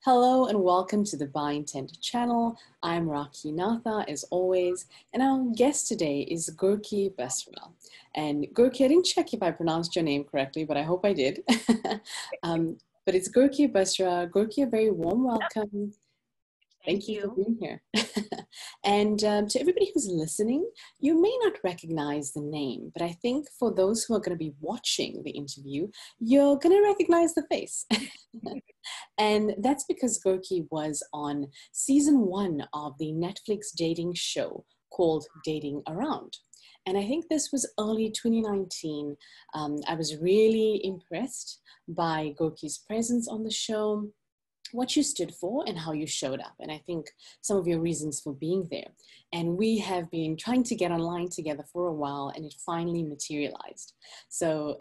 Hello and welcome to the By Intent channel. I'm Raki Natha as always, and our guest today is Gurki Basra. And Gurki, I didn't check if I pronounced your name correctly, but I hope I did. But it's Gurki Basra. Gurki, a very warm welcome. Thank you for being here. And to everybody who's listening, you may not recognize the name, but I think for those who are going to be watching the interview, you're going to recognize the face. And that's because Gurki was on season 1 of the Netflix dating show called Dating Around. And I think this was early 2019. I was really impressed by Gurki's presence on the show, what you stood for and how you showed up. And I think some of your reasons for being there. And we have been trying to get online together for a while and it finally materialized. So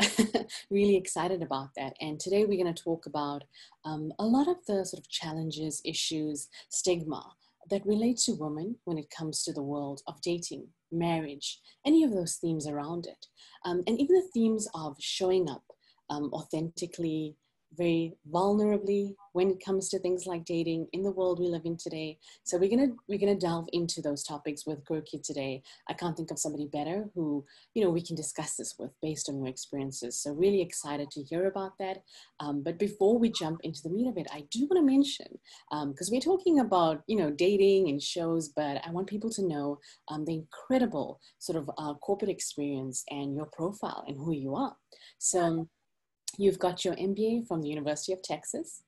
really excited about that. And today we're going to talk about a lot of the sort of challenges, issues, stigma that relate to women when it comes to the world of dating, marriage, any of those themes around it. And even the themes of showing up authentically, very vulnerably when it comes to things like dating in the world we live in today. So we're gonna delve into those topics with Gurki today. I can't think of somebody better who, we can discuss this with based on your experiences. So really excited to hear about that. But before we jump into the meat of it, I do want to mention, because we're talking about, dating and shows, but I want people to know the incredible sort of corporate experience and your profile and who you are. So you've got your MBA from the University of Texas.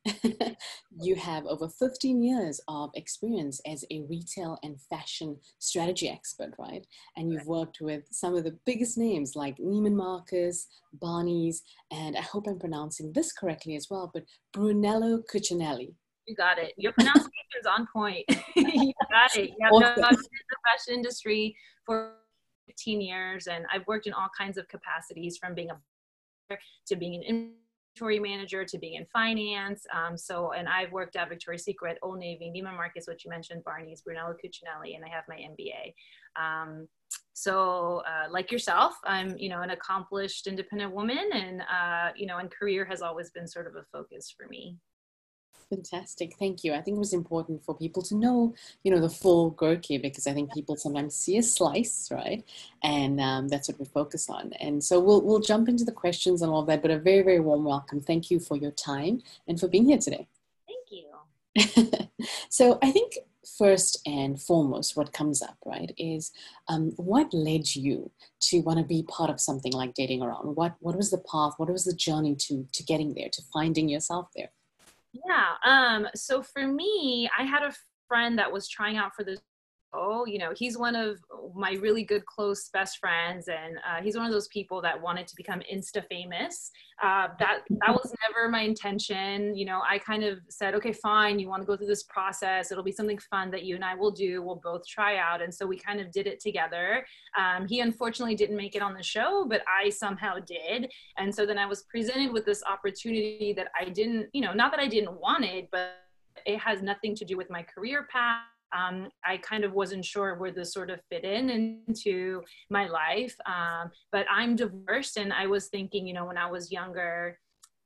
You have over 15 years of experience as a retail and fashion strategy expert, right? And you've worked with some of the biggest names like Neiman Marcus, Barney's, and I hope I'm pronouncing this correctly as well, but Brunello Cucinelli. You got it. Your pronunciation is on point. You got it. You have awesome. Been in the fashion industry for 15 years, and I've worked in all kinds of capacities, from being a to being an inventory manager, to being in finance. And I've worked at Victoria's Secret, Old Navy, Neiman Marcus, which you mentioned, Barney's, Brunello Cucinelli, and I have my MBA. Like yourself, I'm, an accomplished independent woman, and, and career has always been sort of a focus for me. Fantastic. Thank you. I think it was important for people to know, the full Gurki, because I think people sometimes see a slice, right? And that's what we focus on. And so we'll jump into the questions and all of that, but a very, very warm welcome. Thank you for your time and for being here today. Thank you. So I think first and foremost, what comes up, right, is what led you to want to be part of something like Dating Around? What was the path? What was the journey to getting there, to finding yourself there? Yeah. So for me, I had a friend that was trying out for this. He's one of my really good, close best friends. And he's one of those people that wanted to become Insta famous. That was never my intention. I kind of said, okay, fine. You want to go through this process. It'll be something fun that you and I will do. We'll both try out. And so we kind of did it together. He unfortunately didn't make it on the show, but I somehow did. And so then I was presented with this opportunity that I didn't, not that I didn't want it, but it has nothing to do with my career path. I kind of wasn't sure where this sort of fit into my life. But I'm divorced, and I was thinking, when I was younger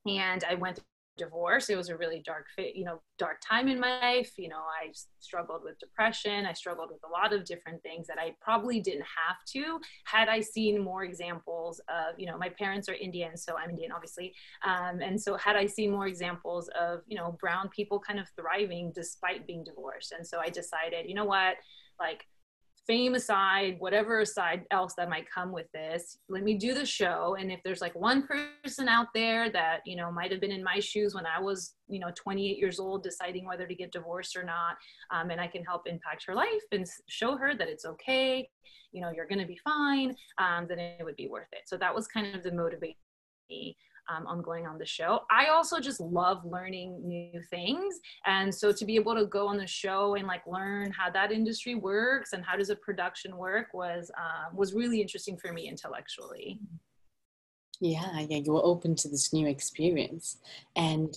and I went through divorce, it was a really dark time in my life. I struggled with depression. I struggled with a lot of different things that I probably didn't have to, had I seen more examples of, my parents are Indian, so I'm Indian, obviously. And so had I seen more examples of, brown people kind of thriving despite being divorced. And so I decided, you know what, like, fame aside, whatever aside else that might come with this, let me do the show. And if there's like one person out there that, might have been in my shoes when I was, 28 years old, deciding whether to get divorced or not, and I can help impact her life and show her that it's okay, you're going to be fine, then it would be worth it. So that was kind of the motivation on going on the show. I also just love learning new things. And so to be able to go on the show and like learn how that industry works and how does a production work was really interesting for me intellectually. Yeah, you were open to this new experience. And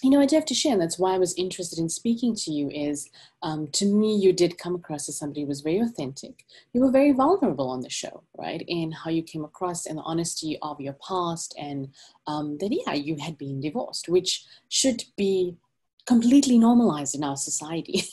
I do have to share, and that's why I was interested in speaking to you, is to me, you did come across as somebody who was very authentic. You were very vulnerable on the show, right? In how you came across and the honesty of your past, and that, you had been divorced, which should be completely normalized in our society.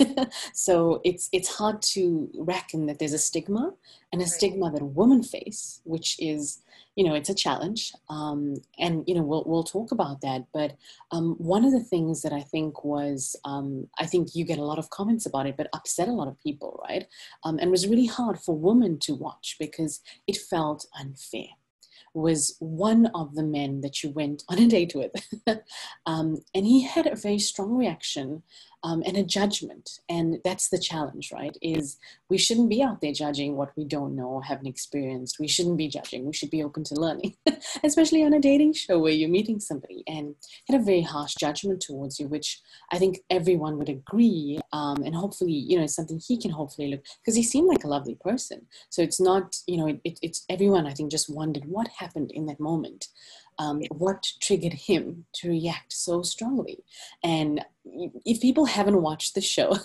So it's hard to reckon that there's a stigma, and a Right. stigma that women face, which is, it's a challenge. And we'll talk about that. But one of the things that I think was, I think you get a lot of comments about it, but upset a lot of people, right? And was really hard for women to watch because it felt unfair. Was one of the men that you went on a date with. And he had a very strong reaction, and a judgment. And that's the challenge, right? Is we shouldn't be out there judging what we don't know or haven't experienced. We shouldn't be judging. We should be open to learning, especially on a dating show where you're meeting somebody. And had a very harsh judgment towards you, which I think everyone would agree. And hopefully, it's something he can hopefully look, because he seemed like a lovely person. So it's not, it's everyone, I think, just wondered what happened in that moment. What triggered him to react so strongly. And if people haven't watched the show,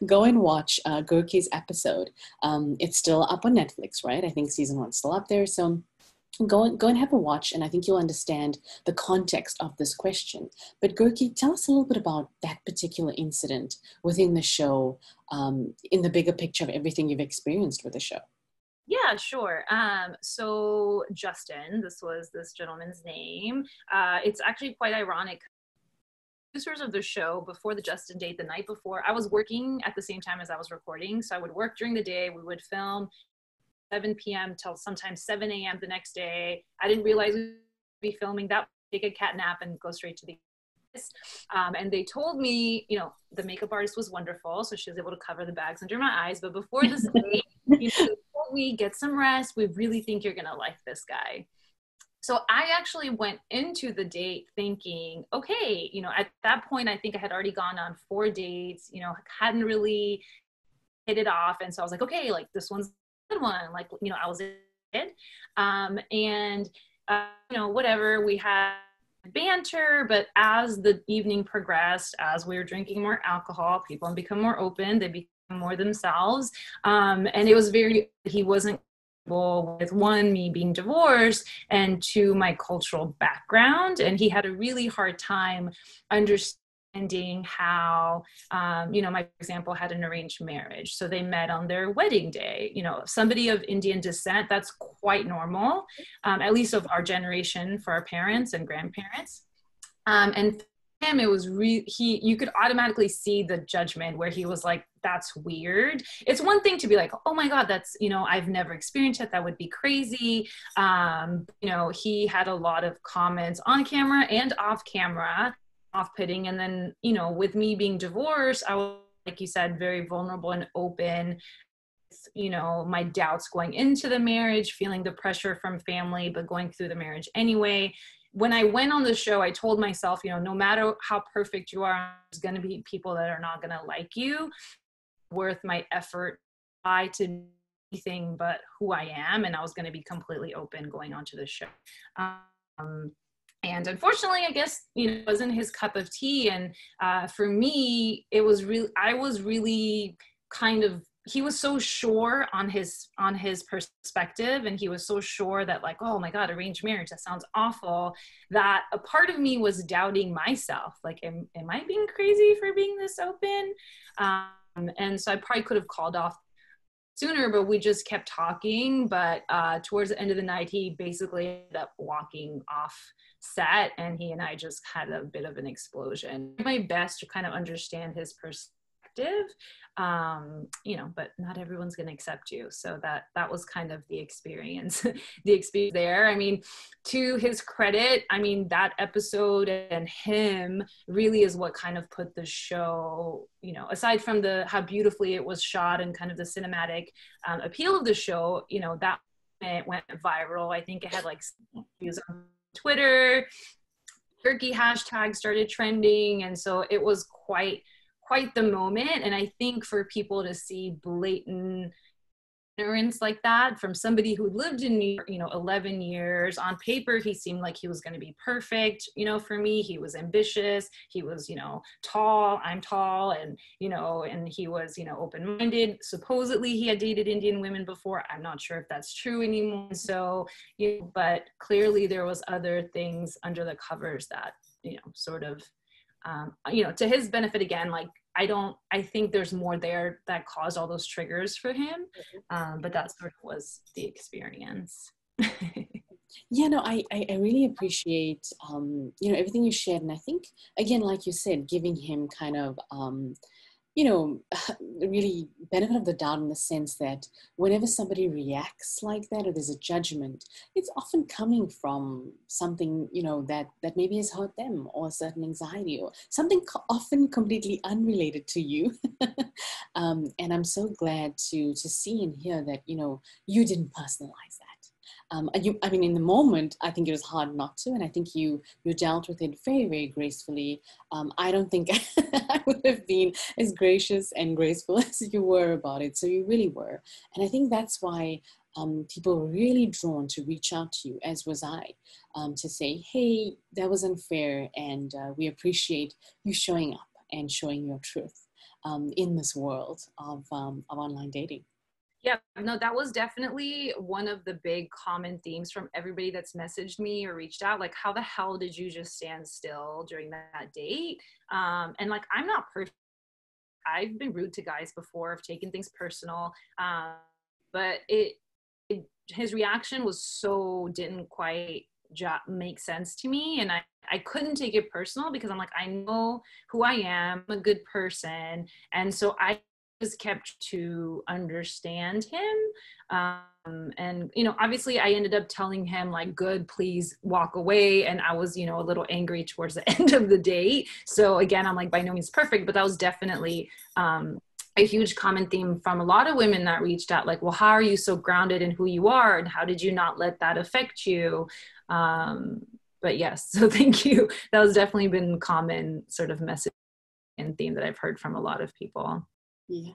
go and watch Gurki's episode. It's still up on Netflix, right? I think season 1's still up there. So go and have a watch, and I think you'll understand the context of this question. But Gurki, tell us a little bit about that particular incident within the show, in the bigger picture of everything you've experienced with the show. Yeah, sure. So Justin, this was this gentleman's name. It's actually quite ironic. Producers of the show, before the Justin date, the night before, I was working at the same time as I was recording. So I would work during the day. We would film 7 p.m. till sometimes 7 a.m. the next day. I didn't realize we'd be filming that, take a cat nap and go straight to the and they told me, the makeup artist was wonderful, so she was able to cover the bags under my eyes. But before this date, they told me, get some rest. We really think you're gonna like this guy. So I actually went into the date thinking, okay, at that point, I think I had already gone on 4 dates, hadn't really hit it off. And so I was like, okay, like this one's a good one. Like, I was in. And whatever, we had banter, but as the evening progressed, as we were drinking more alcohol, people become more open, they become more themselves. And it was he wasn't comfortable with, one, me being divorced, and two, my cultural background. And he had a really hard time understanding how, my example had an arranged marriage. So they met on their wedding day. Somebody of Indian descent, that's quite normal, at least of our generation, for our parents and grandparents. And for him, it was you could automatically see the judgment where he was like, that's weird. It's one thing to be like, oh my God, that's, I've never experienced it. That would be crazy. He had a lot of comments on camera and off camera, off-putting. And then, with me being divorced, I was, like you said, very vulnerable and open. My doubts going into the marriage, feeling the pressure from family, but going through the marriage anyway. When I went on the show, I told myself, no matter how perfect you are, there's going to be people that are not going to like you. Worth my effort, to be anything but who I am. And I was going to be completely open going onto the show. And unfortunately, I guess, it wasn't his cup of tea. And for me, I was really kind of, he was so sure on his perspective, and he was so sure that, like, oh my God, arranged marriage, that sounds awful, that a part of me was doubting myself. Like, am I being crazy for being this open? And so I probably could have called off sooner, but we just kept talking. But towards the end of the night, he basically ended up walking off set, and he and I just had a bit of an explosion. My best to kind of understand his perspective, but not everyone's going to accept you. So that was kind of the experience, the experience there. I mean, to his credit, that episode and him really is what kind of put the show, aside from how beautifully it was shot and kind of the cinematic appeal of the show, that it went viral. I think it had like views on Twitter, Gurki hashtag started trending. And so it was quite the moment. And I think for people to see blatant ignorance like that from somebody who lived in New York, 11 years, on paper, he seemed like he was going to be perfect. For me, he was ambitious. He was, tall, I'm tall, and, and he was, open-minded. Supposedly he had dated Indian women before. I'm not sure if that's true anymore. So, but clearly there was other things under the covers that, sort of to his benefit again, like, I think there's more there that caused all those triggers for him. But that sort of was the experience. Yeah, no, I really appreciate, everything you shared. And I think, again, like you said, giving him kind of, really benefit of the doubt in the sense that whenever somebody reacts like that or there's a judgment, it's often coming from something, that maybe has hurt them or a certain anxiety or something often completely unrelated to you. And I'm so glad to see and hear that, you didn't personalize that. In the moment, I think it was hard not to, and I think you dealt with it very, very gracefully. I don't think I would have been as gracious and graceful as you were about it. So you really were, and I think that's why people were really drawn to reach out to you, as was I, to say, "Hey, that was unfair, and we appreciate you showing up and showing your truth in this world of online dating." Yeah, no, that was definitely one of the big common themes from everybody that's messaged me or reached out. Like, how the hell did you just stand still during that date? And like, I'm not perfect. I've been rude to guys before. I've taken things personal. But his reaction was didn't quite make sense to me. And I couldn't take it personal because I'm like, I know who I am, I'm a good person. And so I just kept to understand him. And, obviously I ended up telling him like, good, please walk away. And I was, a little angry towards the end of the date. So again, I'm like, by no means perfect, but that was definitely a huge common theme from a lot of women that reached out, like, well, how are you so grounded in who you are? And how did you not let that affect you? But yes, so thank you. That was definitely been common sort of message and theme that I've heard from a lot of people. Yeah.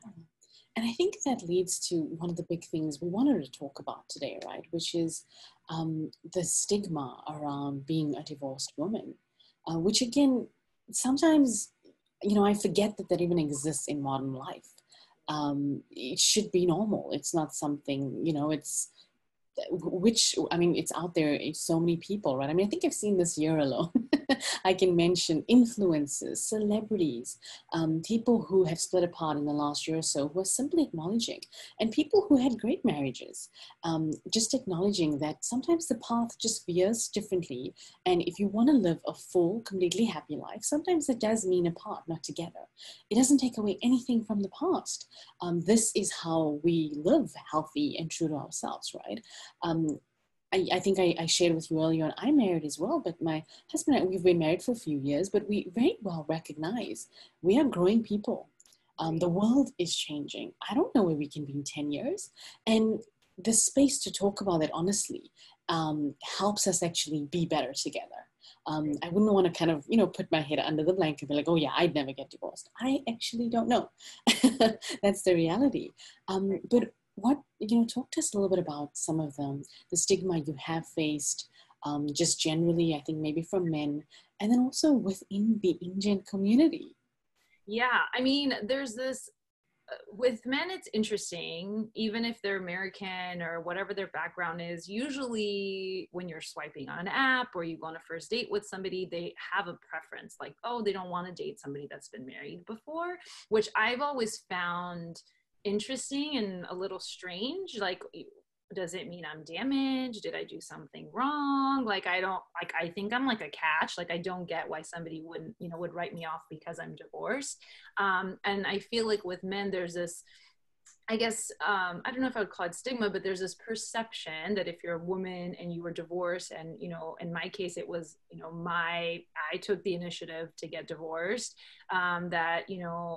And I think that leads to one of the big things we wanted to talk about today, right? Which is the stigma around being a divorced woman, which again, sometimes, I forget that even exists in modern life. It should be normal. It's not something, it's out there. It's so many people, right? I think I've seen this year alone. I can mention influencers, celebrities, people who have split apart in the last year or so who are simply acknowledging, and people who had great marriages, just acknowledging that sometimes the path just veers differently. And if you want to live a full, completely happy life, sometimes it does mean apart, not together. It doesn't take away anything from the past. This is how we live healthy and true to ourselves, right? I think I shared with you earlier on, I'm married as well, but my husband and I, we've been married for a few years, but we very well recognize we are growing people. The world is changing. I don't know where we can be in 10 years. And the space to talk about it honestly helps us actually be better together. I wouldn't want to kind of, put my head under the blanket and be like, oh yeah, I'd never get divorced. I actually don't know. That's the reality. But talk to us a little bit about some of the stigma you have faced, just generally, I think maybe from men, and then also within the Indian community. Yeah, there's this, with men, it's interesting, even if they're American or whatever their background is, usually when you're swiping on an app or you go on a first date with somebody, they have a preference, like, oh, they don't want to date somebody that's been married before, which I've always found interesting and a little strange. Like, does it mean I'm damaged? Did I do something wrong? Like, I think I'm like a catch. Like, I don't get why somebody would write me off because I'm divorced. And I feel like with men, there's this, I guess, I don't know if I would call it stigma, but there's this perception that if you're a woman and you were divorced, and, in my case, it was, I took the initiative to get divorced, that,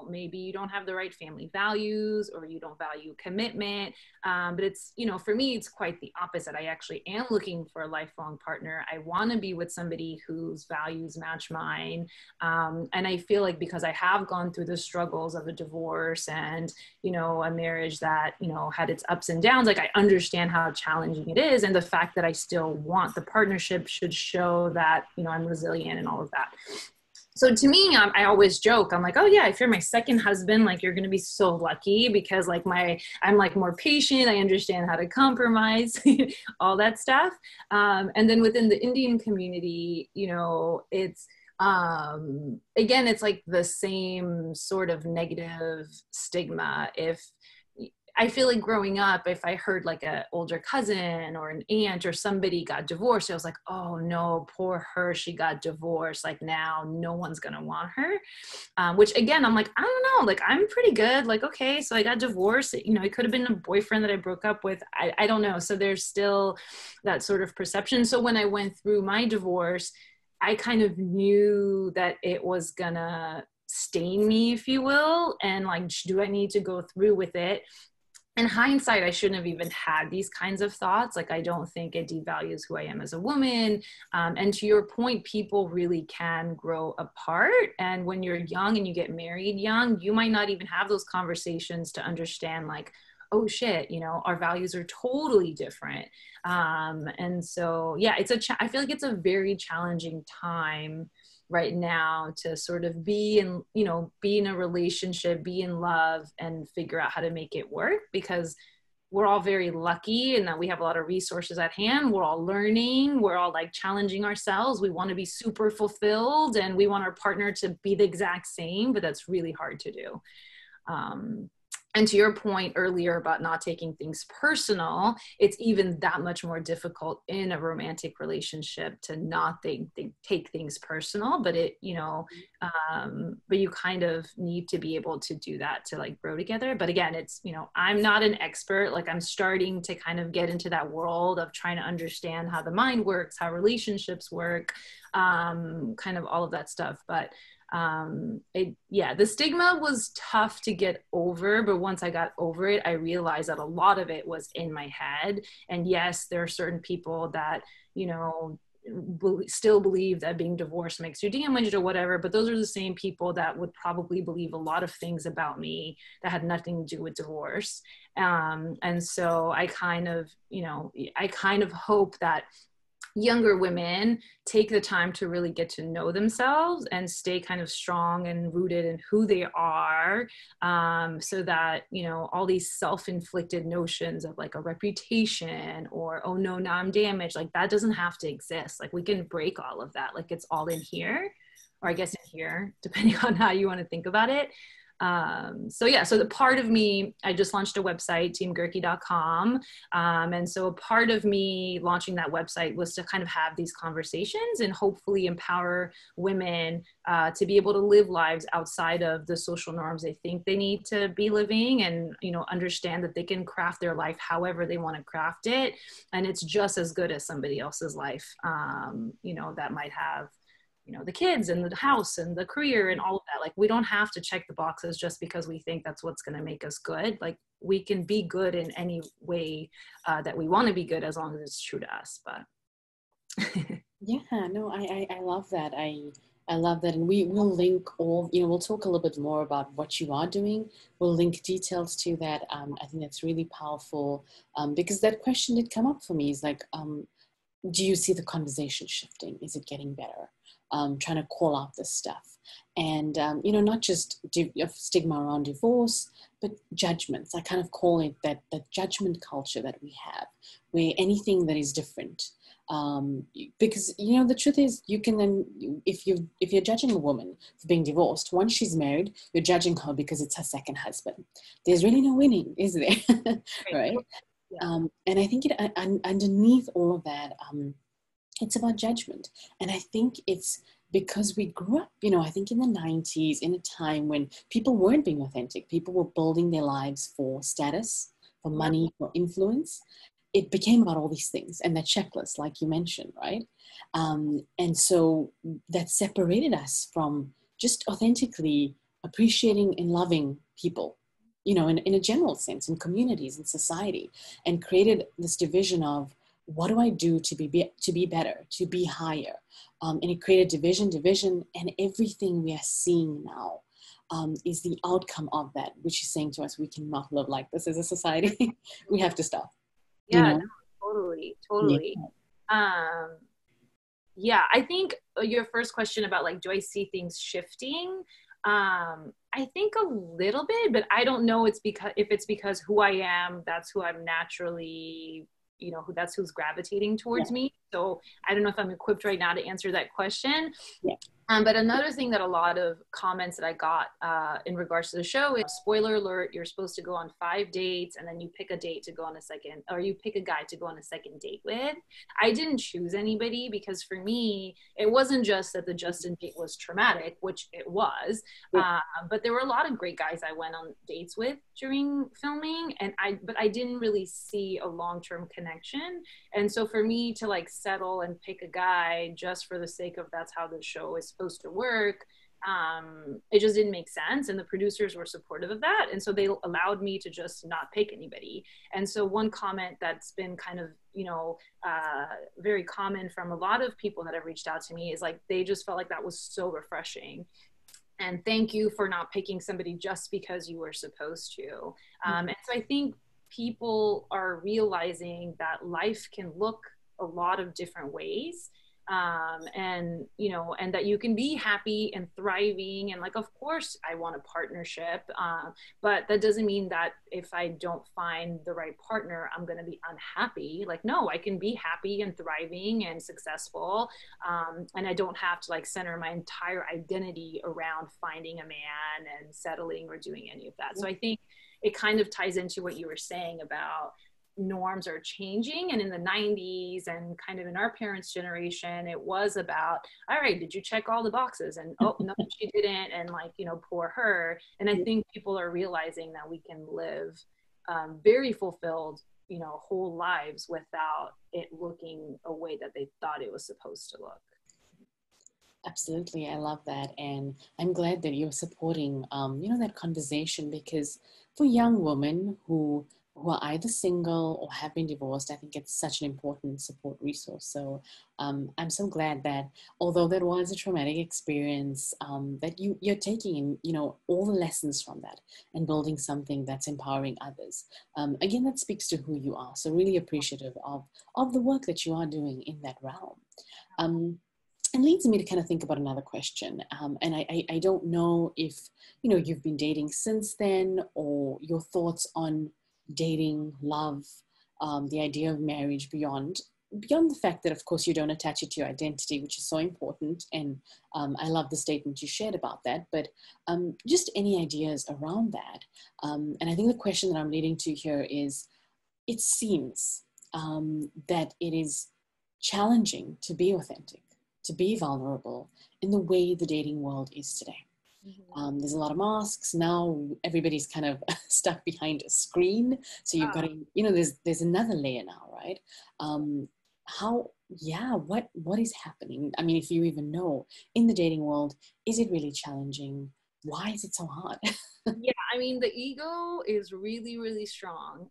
maybe you don't have the right family values or you don't value commitment. But it's, for me, it's quite the opposite. I actually am looking for a lifelong partner. I want to be with somebody whose values match mine. And I feel like because I have gone through the struggles of a divorce and, a marriage that, had its ups and downs, like, I understand how challenging it is. And the fact that I still want the partnership should show that, I'm resilient and all of that. So to me, I always joke, I'm like, oh yeah, if you're my second husband, like, you're going to be so lucky because like I'm like more patient. I understand how to compromise, all that stuff. And then within the Indian community, it's, again, it's like the same sort of negative stigma. If I feel like growing up, if I heard like an older cousin or an aunt or somebody got divorced, I was like, oh no, poor her, she got divorced. Like now no one's going to want her. Which again, I'm like, I don't know, like I'm pretty good. Like, okay, so I got divorced, you know, it could have been a boyfriend that I broke up with. I don't know. So there's still that sort of perception. So when I went through my divorce, I kind of knew that it was gonna stain me, if you will. And like, do I need to go through with it? In hindsight, I shouldn't have even had these kinds of thoughts. Like, I don't think it devalues who I am as a woman. And to your point, people really can grow apart. And when you're young and you get married young, you might not even have those conversations to understand, like, oh shit, you know, our values are totally different. And so, yeah, I feel like it's a very challenging time right now to sort of be in, you know, be in a relationship, be in love, and figure out how to make it work, because we're all very lucky in that we have a lot of resources at hand. We're all learning, we're all like challenging ourselves. We want to be super fulfilled and we want our partner to be the exact same, but that's really hard to do. And to your point earlier about not taking things personal, it's even that much more difficult in a romantic relationship to not take things personal, but it, you know, but you kind of need to be able to do that to like grow together. But again, it's, you know, I'm not an expert. Like, I'm starting to kind of get into that world of trying to understand how the mind works, how relationships work, kind of all of that stuff. But the stigma was tough to get over, but once I got over it, I realized that a lot of it was in my head. And yes, there are certain people that, you know, still believe that being divorced makes you damaged or whatever, but those are the same people that would probably believe a lot of things about me that had nothing to do with divorce. And so I kind of hope that younger women take the time to really get to know themselves and stay kind of strong and rooted in who they are, so that, you know, all these self-inflicted notions of like a reputation or, oh no, now I'm damaged, like that doesn't have to exist. Like, we can break all of that. Like, it's all in here, or I guess in here, depending on how you want to think about it. So the part of me, I just launched a website, teamgurki.com. And so a part of me launching that website was to kind of have these conversations and hopefully empower women to be able to live lives outside of the social norms they think they need to be living, and, you know, understand that they can craft their life however they want to craft it. And it's just as good as somebody else's life, you know, that might have, you know, the kids and the house and the career and all of that. Like, we don't have to check the boxes just because we think that's what's going to make us good. Like, we can be good in any way that we want to be good, as long as it's true to us. But Yeah, no, I love that. I love that. And we'll link all, you know, we'll talk a little bit more about what you are doing. We'll link details to that. I think that's really powerful, because that question did come up for me. Is like, do you see the conversation shifting? Is it getting better? Trying to call out this stuff. And, you know, not just stigma around divorce, but judgments. I kind of call it that judgment culture that we have, where anything that is different, because, you know, the truth is, you can then, if you're judging a woman for being divorced, once she's married, you're judging her because it's her second husband. There's really no winning, is there? Right? Yeah. And I think underneath all of that, it's about judgment. And I think it's because we grew up, you know, I think in the 90s, in a time when people weren't being authentic, people were building their lives for status, for money, for influence. It became about all these things and that checklist, like you mentioned, right? And so that separated us from just authentically appreciating and loving people, you know, in a general sense, in communities, in society, and created this division of, what do I do to be better, to be higher? And it created division, and everything we are seeing now is the outcome of that, which is saying to us, we cannot live like this as a society. We have to stop. Yeah, you know? no, totally. Yeah. I think your first question about like, do I see things shifting? I think a little bit, but I don't know if it's because who I am, that's who I'm naturally, you know, that's who's gravitating towards me. So I don't know if I'm equipped right now to answer that question. But another thing that a lot of comments that I got in regards to the show is, spoiler alert, you're supposed to go on 5 dates and then you pick a date to go on a second, or you pick a guy to go on a second date with. I didn't choose anybody because for me, it wasn't just that the Justin date was traumatic, which it was, but there were a lot of great guys I went on dates with during filming, but I didn't really see a long-term connection. And so for me to like settle and pick a guy just for the sake of that's how the show is supposed to work, it just didn't make sense. And the producers were supportive of that, and so they allowed me to just not pick anybody. And so one comment that's been kind of, you know, very common from a lot of people that have reached out to me is like they just felt like that was so refreshing, and thank you for not picking somebody just because you were supposed to. And so I think people are realizing that life can look a lot of different ways, and you know, and that you can be happy and thriving, and like, of course I want a partnership, but that doesn't mean that if I don't find the right partner I'm going to be unhappy. Like, no, I can be happy and thriving and successful, and I don't have to like center my entire identity around finding a man and settling or doing any of that. So I think it kind of ties into what you were saying about norms are changing. And in the 90s and kind of in our parents' generation, it was about, all right, did you check all the boxes? And oh, no, she didn't. And like, you know, poor her. And I think people are realizing that we can live very fulfilled, you know, whole lives without it looking a way that they thought it was supposed to look. Absolutely. I love that. And I'm glad that you're supporting, you know, that conversation, because for young women who are either single or have been divorced, I think it's such an important support resource. So I'm so glad that although that was a traumatic experience, that you're taking, you know, all the lessons from that and building something that's empowering others. Again, that speaks to who you are. So really appreciative of the work that you are doing in that realm. And leads me to kind of think about another question. And I don't know if, you know, you've been dating since then, or your thoughts on dating, love, the idea of marriage beyond the fact that, of course, you don't attach it to your identity, which is so important. And I love the statement you shared about that, but just any ideas around that. And I think the question that I'm leading to here is, it seems that it is challenging to be authentic, to be vulnerable in the way the dating world is today. There's a lot of masks now. Everybody's kind of stuck behind a screen. So you've got to, you know, there's another layer now, right? What is happening? I mean, if you even know in the dating world, is it really challenging? Why is it so hard? Yeah, I mean, the ego is really, really strong.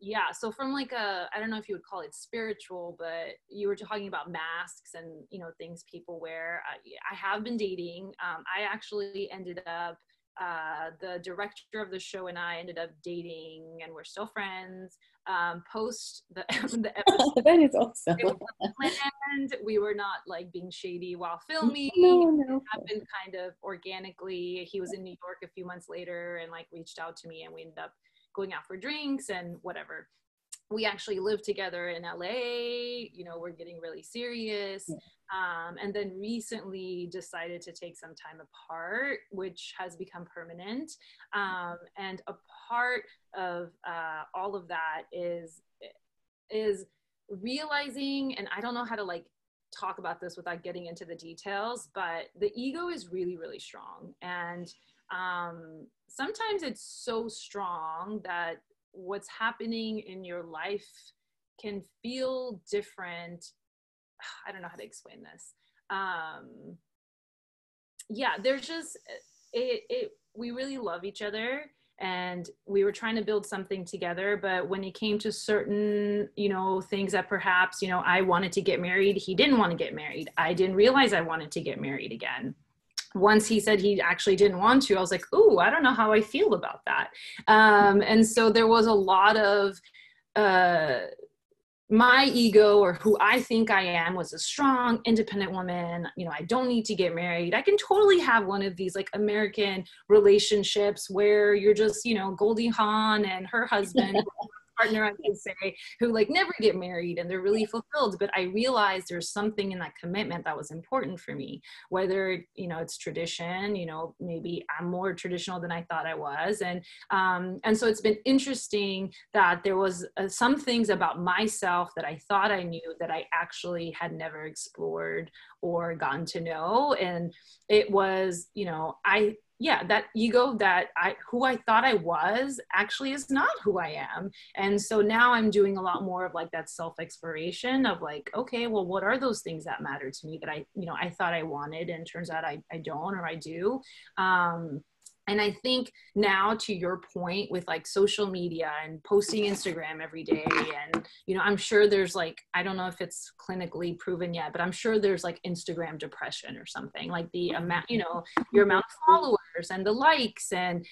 Yeah, so from like I don't know if you would call it spiritual, but you were talking about masks and, you know, things people wear. I have been dating. I actually ended up, the director of the show and I ended up dating, and we're still friends. Post the episode, That is awesome. it was planned. We were not like being shady while filming. No. It happened kind of organically. He was in New York a few months later and like reached out to me, and we ended up going out for drinks and whatever. We actually live together in LA, you know, we're getting really serious. And then recently decided to take some time apart, which has become permanent. And a part of all of that is realizing, and I don't know how to like talk about this without getting into the details, but the ego is really, really strong. And sometimes it's so strong that what's happening in your life can feel different. I don't know how to explain this. Yeah, there's just, we really love each other, and we were trying to build something together. But when it came to certain, you know, things that perhaps, you know, I wanted to get married, he didn't want to get married. I didn't realize I wanted to get married again. Once he said he actually didn't want to, I was like, ooh, I don't know how I feel about that. And so there was a lot of my ego, or who I think I am, was a strong, independent woman. You know, I don't need to get married. I can totally have one of these like American relationships where you're just, you know, Goldie Hawn and her husband partner, I can say, who like never get married and they're really fulfilled. But I realized there's something in that commitment that was important for me, whether, you know, it's tradition, you know, maybe I'm more traditional than I thought I was. And so it's been interesting that there was some things about myself that I thought I knew that I actually had never explored or gotten to know. And it was, you know, that ego that who I thought I was actually is not who I am. And so now I'm doing a lot more of like that self-exploration of like, okay, well, what are those things that matter to me that I thought I wanted, and turns out I don't, or I do. And I think now, to your point with like social media and posting Instagram every day, and, you know, I'm sure there's like, I don't know if it's clinically proven yet, but I'm sure there's like Instagram depression or something, like the amount, you know, your amount of followers and the likes and,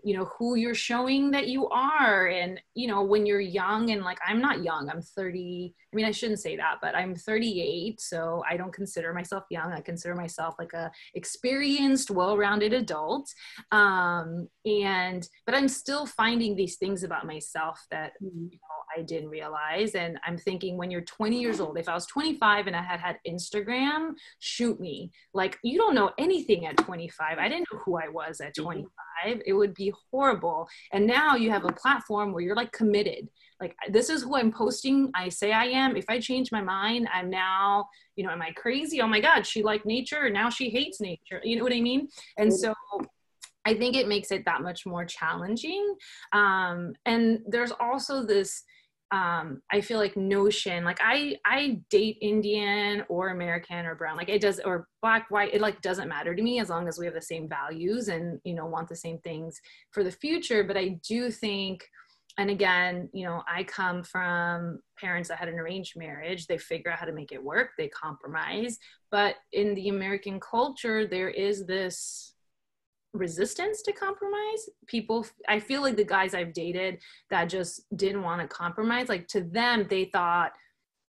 you know, who you're showing that you are. And, you know, when you're young, and like, I'm not young, I'm 30. I mean, I shouldn't say that, but I'm 38. So I don't consider myself young. I consider myself like a experienced, well-rounded adult. But I'm still finding these things about myself that, you know, I didn't realize. And I'm thinking, when you're 20 years old, if I was 25 and I had Instagram, shoot me. Like, you don't know anything at 25. I didn't know who I was at 25. It would be horrible. And now you have a platform where you're like committed. Like, this is who I'm posting. I say I am. If I change my mind, I'm now, you know, am I crazy? Oh my God, she liked nature. Now she hates nature. You know what I mean? And so I think it makes it that much more challenging. And there's also this, I feel like, notion, like I date Indian or American or brown, like it does, or black, white, it like doesn't matter to me as long as we have the same values and, you know, want the same things for the future. But I do think, and again, you know, I come from parents that had an arranged marriage. They figure out how to make it work. They compromise. But in the American culture, there is this resistance to compromise. People, I feel like the guys I've dated that just didn't want to compromise, like, to them, they thought,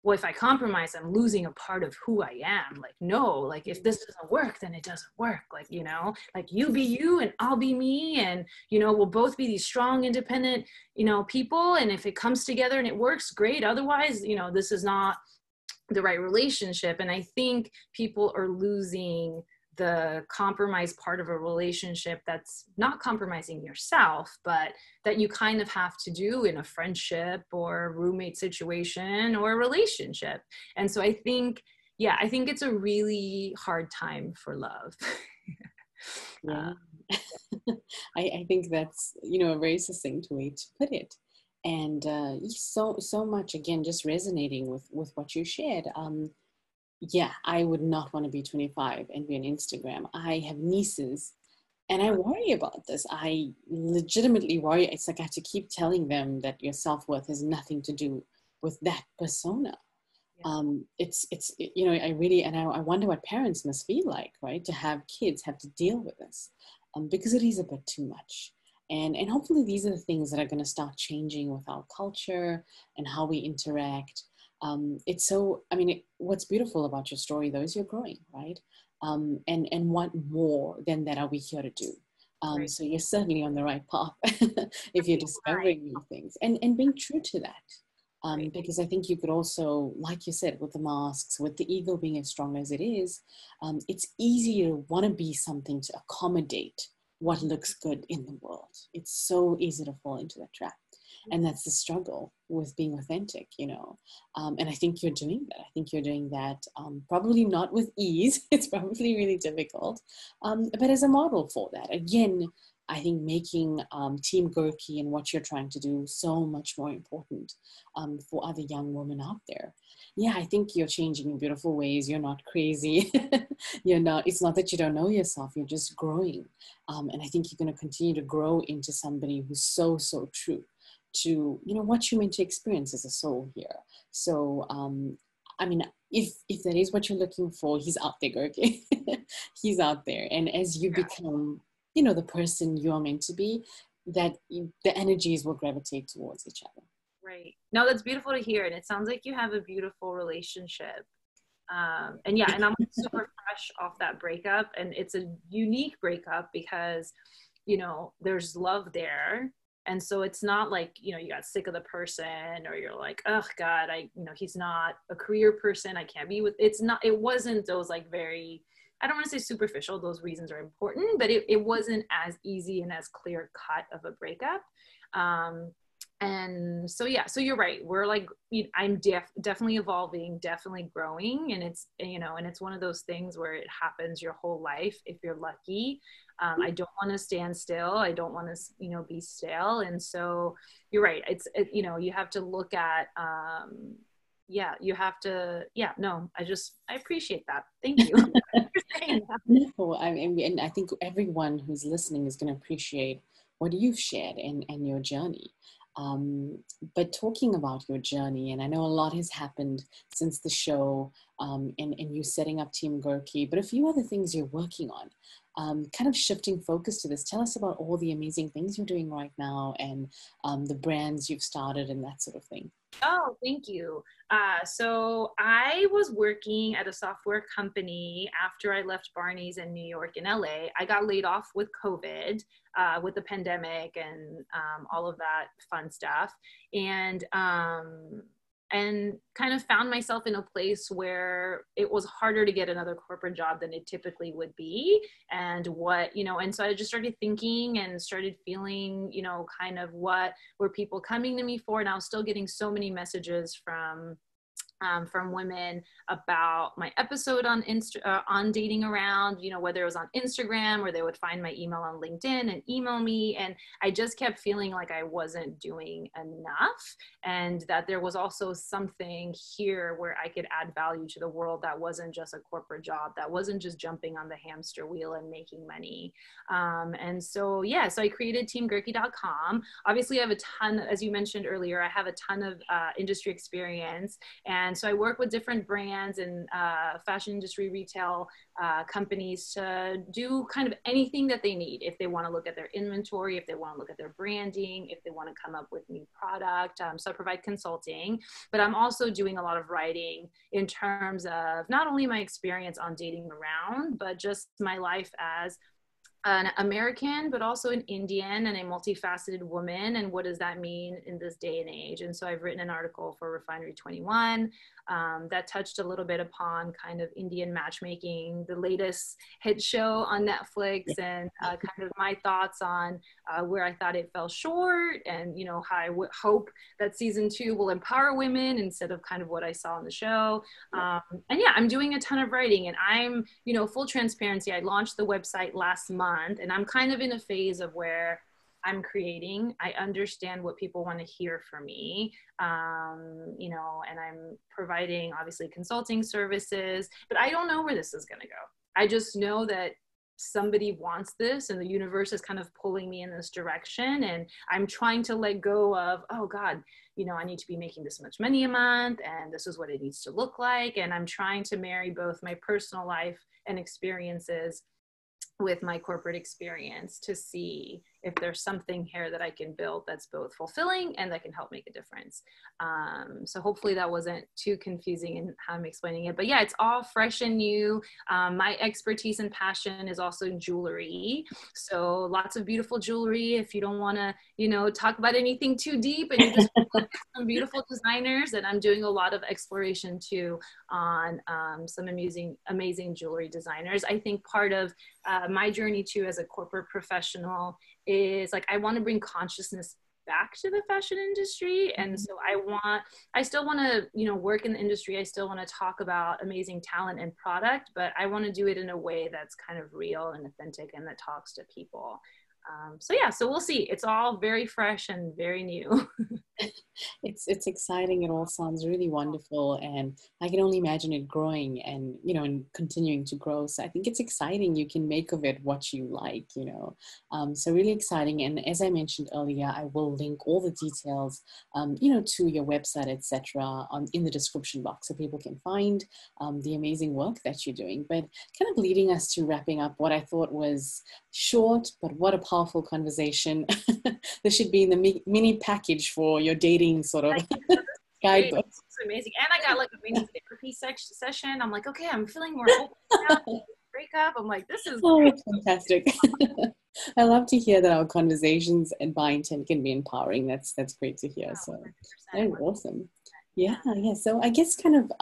well, if I compromise, I'm losing a part of who I am. Like, no, like, if this doesn't work, then it doesn't work. Like, you know, like, you be you and I'll be me. And, you know, we'll both be these strong, independent, you know, people. And if it comes together and it works, great. Otherwise, you know, this is not the right relationship. And I think people are losing the compromise part of a relationship, that's not compromising yourself, but that you kind of have to do in a friendship or roommate situation or a relationship. And so I think, yeah, I think it's a really hard time for love. Yeah. I think that's, you know, a very succinct way to put it. And so much, again, just resonating with what you shared. Yeah, I would not want to be 25 and be on Instagram. I have nieces and I worry about this. I legitimately worry. It's like I have to keep telling them that your self-worth has nothing to do with that persona. You know, I really, and I wonder what parents must feel like, right? To have kids have to deal with this, because it is a bit too much. And hopefully these are the things that are going to start changing with our culture and how we interact. It's so, I mean, what's beautiful about your story, though, is you're growing, right? And what more than that are we here to do? Right. So you're certainly on the right path if you're discovering new things and being true to that. Because I think you could also, like you said, with the masks, with the ego being as strong as it is, it's easy to want to be something to accommodate what looks good in the world. It's so easy to fall into that trap. And that's the struggle with being authentic, you know. And I think you're doing that. I think you're doing that probably not with ease. It's probably really difficult, but as a model for that. Again, I think making Team Gurki and what you're trying to do so much more important for other young women out there. Yeah, I think you're changing in beautiful ways. You're not crazy. You're not, it's not that you don't know yourself, you're just growing. And I think you're going to continue to grow into somebody who's so, so true to, you know, what you meant to experience as a soul here. So, I mean, if that is what you're looking for, he's out there, Gurki. He's out there. And as you become, you know, the person you're meant to be, that the energies will gravitate towards each other. Right. No, that's beautiful to hear. And it sounds like you have a beautiful relationship. And yeah, and I'm super fresh off that breakup. And it's a unique breakup because, you know, there's love there, And so it's not like, you know, you got sick of the person or you're like, oh God, he's not a career person. I can't be with, it wasn't those like very, I don't want to say superficial. Those reasons are important, but it wasn't as easy and as clear cut of a breakup. And so, yeah, so you're right. We're like, I'm definitely evolving, definitely growing. And it's, you know, and it's one of those things where it happens your whole life if you're lucky. I don't want to stand still. I don't want to, you know, be stale. And so you're right. You know, you have to look at, you have to, I appreciate that. Thank you. No, I mean, and I think everyone who's listening is going to appreciate what you've shared and your journey. But talking about your journey, and I know a lot has happened since the show, and you setting up Team Gurki, but a few other things you're working on. Kind of shifting focus to this, tell us about all the amazing things you're doing right now and the brands you've started and that sort of thing. Oh, thank you. So I was working at a software company after I left Barney's in New York and LA. I got laid off with COVID, with the pandemic and all of that fun stuff. And kind of found myself in a place where it was harder to get another corporate job than it typically would be. And and so I just started thinking and started feeling, you know, kind of what were people coming to me for. And I was still getting so many messages from women about my episode on dating around, you know, whether it was on Instagram or they would find my email on LinkedIn and email me. And I just kept feeling like I wasn't doing enough and that there was also something here where I could add value to the world that wasn't just a corporate job, that wasn't just jumping on the hamster wheel and making money. So I created teamgurki.com. Obviously I have a ton, as you mentioned earlier, I have a ton of industry experience. And so I work with different brands and fashion industry retail companies to do kind of anything that they need. If they want to look at their inventory, if they want to look at their branding, if they want to come up with new product. So I provide consulting, but I'm also doing a lot of writing in terms of not only my experience on dating around, but just my life as an American, but also an Indian and a multifaceted woman. And what does that mean in this day and age? And so I've written an article for Refinery 21 that touched a little bit upon kind of Indian matchmaking, the latest hit show on Netflix, and kind of my thoughts on where I thought it fell short and, you know, how I hope that season 2 will empower women instead of kind of what I saw in the show. I'm doing a ton of writing, and I'm, you know, full transparency. I launched the website last month. And I'm kind of in a phase of where I'm creating. I understand what people want to hear from me, you know, and I'm providing obviously consulting services, but I don't know where this is going to go. I just know that somebody wants this and the universe is kind of pulling me in this direction. And I'm trying to let go of, oh God, you know, I need to be making this much money a month and this is what it needs to look like. And I'm trying to marry both my personal life and experiences with my corporate experience to see if there's something here that I can build that's both fulfilling and that can help make a difference. So hopefully that wasn't too confusing in how I'm explaining it, but yeah, it's all fresh and new. My expertise and passion is also in jewelry. So lots of beautiful jewelry. If you don't want to, you know, talk about anything too deep and you just want some beautiful designers, and I'm doing a lot of exploration too on some amazing jewelry designers. I think part of my journey too as a corporate professional is like I want to bring consciousness back to the fashion industry. And so I still want to, you know, work in the industry. I still want to talk about amazing talent and product, but I want to do it in a way that's kind of real and authentic and that talks to people. So we'll see. It's all very fresh and very new. It's exciting. It all sounds really wonderful, and I can only imagine it growing and, you know, and continuing to grow. So I think it's exciting. You can make of it what you like, you know. So really exciting. And as I mentioned earlier, I will link all the details, you know, to your website, etc., in the description box so people can find the amazing work that you're doing. But kind of leading us to wrapping up what I thought was short, but what a powerful conversation. This should be in the mini package for your dating sort of guidebook. It's amazing. And I got like a mini therapy session. I'm like, okay, I'm feeling more hopeful now. Break up. I'm like, this is fantastic. I love to hear that our conversations and by intent can be empowering. That's great to hear. So that's 100%. awesome. Yeah, Yeah. yeah. So I guess kind of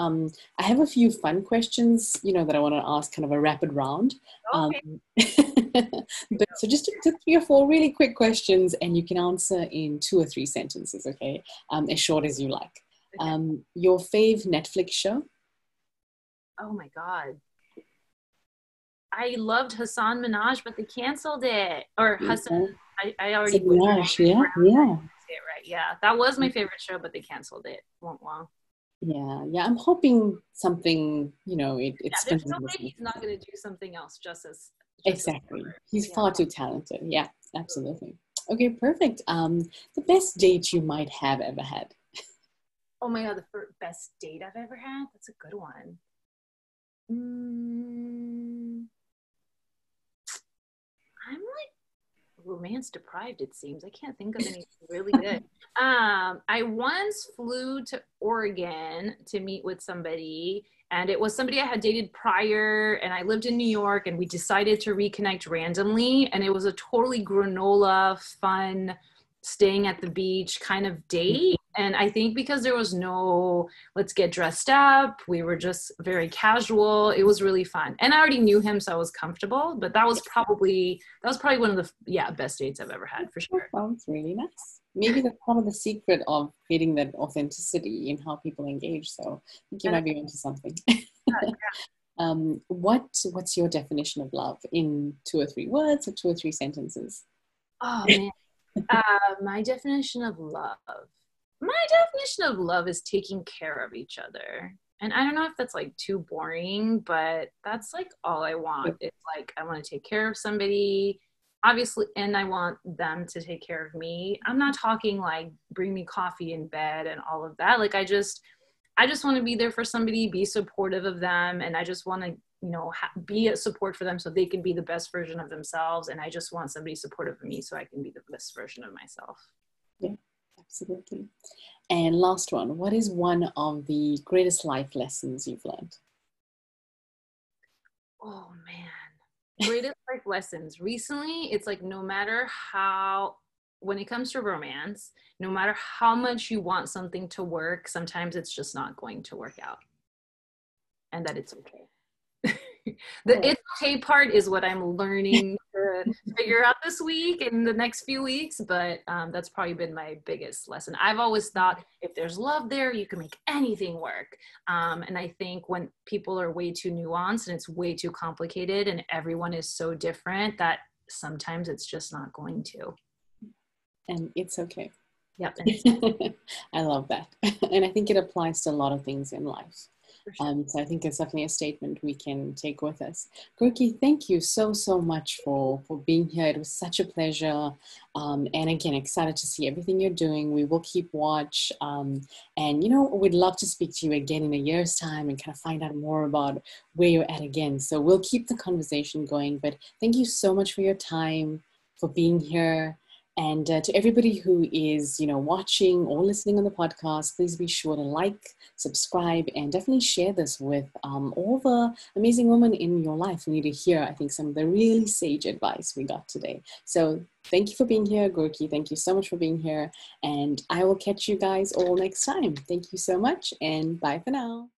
I have a few fun questions, that I want to ask, kind of a rapid round. Um, Okay. but so just three or four really quick questions, and you can answer in 2 or 3 sentences, okay? As short as you like. Okay. Your fave Netflix show? Oh my God. I loved Hassan Minaj, but they canceled it. Or Hassan, Okay. I already So butchered Minaj, yeah, yeah. it right. Yeah, that was my favorite show, but they canceled it. Womp womp. Yeah, yeah. I'm hoping something, it Yeah, there's spins no in this way next he's not season. going to do something else just as Exactly. clever. He's Yeah. far too talented. Yeah, absolutely. Okay, perfect. The best date you might have ever had. Oh my God, the best date I've ever had. That's a good one. Mm, I'm like romance deprived, it seems. I can't think of anything really good. I once flew to Oregon to meet with somebody, and it was somebody I had dated prior, and I lived in New York, and we decided to reconnect randomly, and it was a totally granola, fun, staying at the beach kind of date. And I think because there was no let's get dressed up, we were just very casual. It was really fun. And I already knew him, so I was comfortable, but that was probably one of the best dates I've ever had for That sure. sounds really nice. Maybe that's part of the secret of creating that authenticity in how people engage. So I think you And might be onto something. What's your definition of love in 2 or 3 words or 2 or 3 sentences? oh man, my definition of love. My definition of love is taking care of each other. And I don't know if that's like too boring, but that's like all I want. It's like I want to take care of somebody, obviously, and I want them to take care of me. I'm not talking like bring me coffee in bed and all of that. Like I just want to be there for somebody, be supportive of them, and I just want to, be a support for them so they can be the best version of themselves. And I just want somebody supportive of me so I can be the best version of myself. Yeah, absolutely. And last one, what is one of the greatest life lessons you've learned? Oh man, greatest life lessons. Recently, it's like no matter how, when it comes to romance, no matter how much you want something to work, sometimes it's just not going to work out, and that it's okay. The Oh, it's okay part is what I'm learning to figure out this week and the next few weeks, but that's probably been my biggest lesson. I've always thought if there's love there, you can make anything work. And I think when people are way too nuanced and it's way too complicated and everyone is so different that sometimes it's just not going to. and it's okay. Yep. And it's I love that. And I think it applies to a lot of things in life. for sure. So I think it's definitely a statement we can take with us. Gurki, thank you so, so much for being here. It was such a pleasure. And again, excited to see everything you're doing. We will keep watch. And, we'd love to speak to you again in a year's time and kind of find out more about where you're at again. So we'll keep the conversation going. But thank you so much for your time, for being here. And to everybody who is, watching or listening on the podcast, please be sure to like, subscribe, and definitely share this with all the amazing women in your life who need to hear, I think, some of the really sage advice we got today. So thank you for being here, Gurki. Thank you so much for being here. And I will catch you guys all next time. Thank you so much, and bye for now.